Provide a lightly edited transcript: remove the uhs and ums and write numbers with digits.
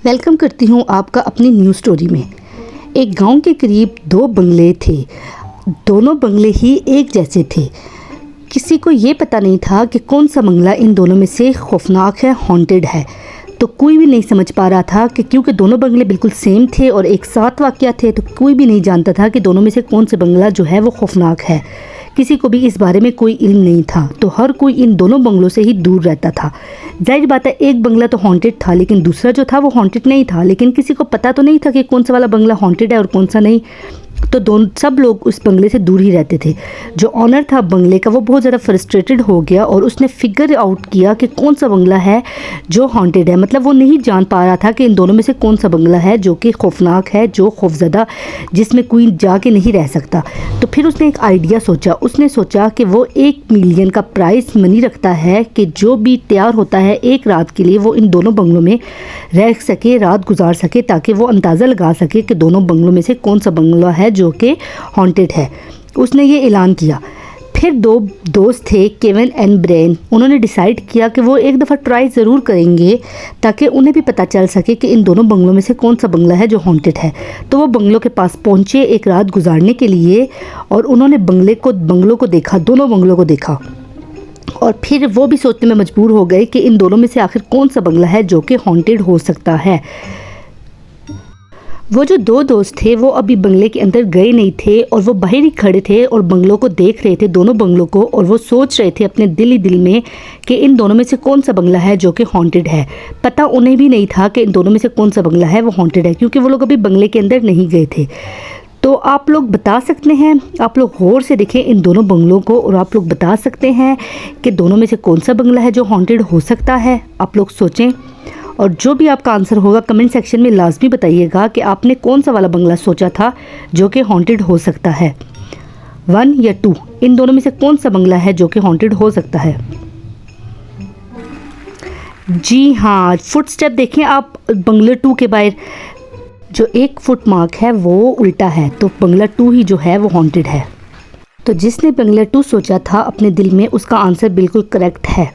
Welcome करती हूँ आपका अपनी न्यूज़ स्टोरी में। एक गांव के करीब दो बंगले थे। दोनों बंगले ही एक जैसे थे। किसी को ये पता नहीं था कि कौन सा बंगला इन दोनों में से खौफनाक है, हॉन्टेड है। तो कोई भी नहीं समझ पा रहा था कि क्योंकि दोनों बंगले बिल्कुल सेम थे और एक साथ वाक़या थे, तो कोई भी नहीं जानता था कि दोनों में से कौन सा बंगला जो है वो खौफनाक है। किसी को भी इस बारे में कोई इल्म नहीं था, तो हर कोई इन दोनों बंगलों से ही दूर रहता था। जाहिर बात है, एक बंगला तो हॉन्टेड था लेकिन दूसरा जो था वो हॉन्टेड नहीं था। लेकिन किसी को पता तो नहीं था कि कौन सा वाला बंगला हॉन्टेड है और कौन सा नहीं। तो सब लोग उस बंगले से दूर ही रहते थे। जो ऑनर था बंगले का वो बहुत ज़्यादा फ्रस्ट्रेटेड हो गया और उसने फिगर आउट किया कि कौन सा बंगला है जो हॉन्टेड है। मतलब वो नहीं जान पा रहा था कि इन दोनों में से कौन सा बंगला है जो कि खौफनाक है, जो खौफजदा, जिसमें कोई जाके नहीं रह सकता। तो फिर उसने एक आइडिया सोचा। उसने सोचा कि वो 1 मिलियन का प्राइस मनी रखता है कि जो भी तैयार होता है एक रात के लिए वो इन दोनों बंगलों में रह सके, रात गुजार सके, ताकि वो अंदाज़ा लगा सके कि दोनों बंगलों में से कौन सा बंगला है जो कि हॉन्टेड है। उसने ये ऐलान किया। फिर दो दोस्त थे, केविन एंड ब्रेन। उन्होंने डिसाइड किया कि वो एक दफ़ा ट्राई ज़रूर करेंगे ताकि उन्हें भी पता चल सके कि इन दोनों बंगलों में से कौन सा बंगला है जो हॉन्टेड है। तो वो बंगलों के पास पहुँचे एक रात गुजारने के लिए और उन्होंने बंगलों को देखा, दोनों बंगलों को देखा। और फिर वो भी सोचने में मजबूर हो गए कि इन दोनों में से आखिर कौन सा बंगला है जो कि हॉन्टेड हो सकता है। वो जो दो दोस्त थे वो अभी बंगले के अंदर गए नहीं थे और वो बाहर ही खड़े थे और बंगलों को देख रहे थे, दोनों बंगलों को। और वो सोच रहे थे अपने दिल ही दिल में कि इन दोनों में से कौन सा बंगला है जो कि हॉन्टेड है। पता उन्हें भी नहीं था कि इन दोनों में से कौन सा बंगला है वो हॉन्टेड है, क्योंकि वो लोग अभी बंगले के अंदर नहीं गए थे। तो आप लोग बता सकते हैं, आप लोग गौर से देखें इन दोनों बंगलों को और आप लोग बता सकते हैं कि दोनों में से कौन सा बंगला है जो हॉन्टेड हो सकता है। आप लोग सोचें और जो भी आपका आंसर होगा कमेंट सेक्शन में लाजमी बताइएगा कि आपने कौन सा वाला बंगला सोचा था जो कि हॉन्टेड हो सकता है। 1 या 2, इन दोनों में से कौन सा बंगला है जो कि हॉन्टेड हो सकता है। जी हाँ, फुटस्टेप देखें आप बंगले 2 के बाहर जो 1 फुट मार्क है वो उल्टा है, तो बंगला 2 ही जो है वो हॉन्टेड है। तो जिसने बंगला 2 सोचा था अपने दिल में, उसका आंसर बिल्कुल करेक्ट है।